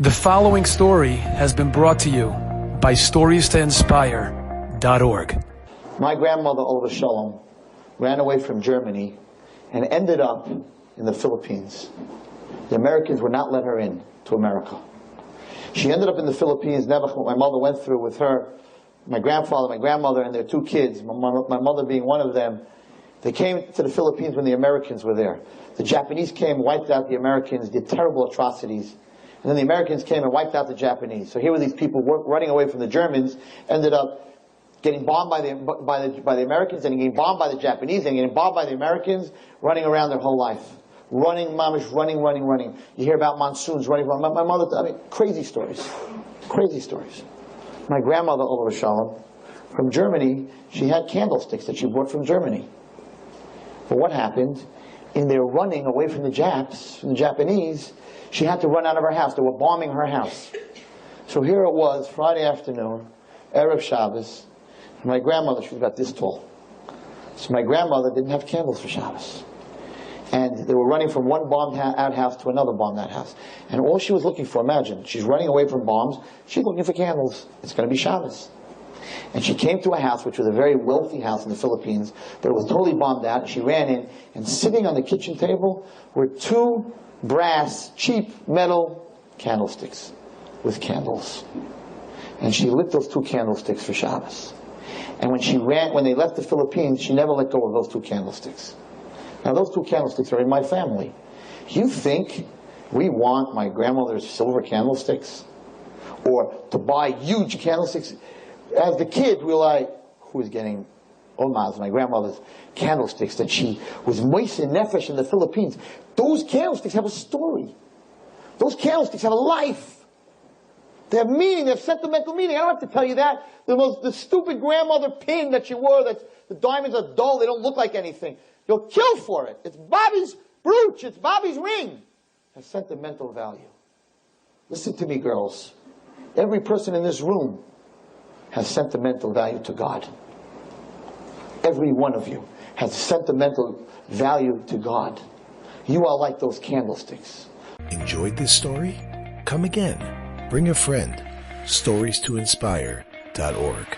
The following story has been brought to you by StoriesToInspire.org. My grandmother, Olva Shalom, ran away from Germany and ended up in the Philippines. The Americans would not let her in to America. She ended up in the Philippines. Never, what my mother went through with her, my grandfather, my grandmother, and their two kids, my mother being one of them. They came to the Philippines when the Americans were there. The Japanese came, wiped out the Americans, did terrible atrocities. And then the Americans came and wiped out the Japanese. So here were these people running away from the Germans, ended up getting bombed by the Americans, and getting bombed by the Japanese, and getting bombed by the Americans, running around their whole life. Running, mamish, running. You hear about monsoons running. My mother, I mean, crazy stories. Crazy stories. My grandmother, Olva Shalom, from Germany, she had candlesticks that she brought from Germany. But what happened? In their running away from the Japanese, she had to run out of her house. They were bombing her house. So here it was, Friday afternoon, Erev Shabbos. My grandmother, she was about this tall. So my grandmother didn't have candles for Shabbos. And they were running from one bombed out house to another bombed out house. And all she was looking for, imagine, she's running away from bombs, she's looking for candles. It's going to be Shabbos. And she came to a house, which was a very wealthy house in the Philippines, but it was totally bombed out. And she ran in, and sitting on the kitchen table were two brass, cheap metal candlesticks with candles. And she lit those two candlesticks for Shabbos. And when they left the Philippines, she never let go of those two candlesticks. Now those two candlesticks are in my family. You think we want my grandmother's silver candlesticks? Or to buy huge candlesticks? As the kid, we were like, who is getting Oma's, my grandmother's candlesticks that she was moist and nefesh in the Philippines? Those candlesticks have a story. Those candlesticks have a life. They have meaning, they have sentimental meaning. I don't have to tell you that. The stupid grandmother pin that she wore, that the diamonds are dull, they don't look like anything. You'll kill for it. It's Bobby's brooch, it's Bobby's ring. It has sentimental value. Listen to me, girls. Every person in this room has sentimental value to God. Every one of you has sentimental value to God. You are like those candlesticks. Enjoyed this story? Come again. Bring a friend. StoriesToInspire.org.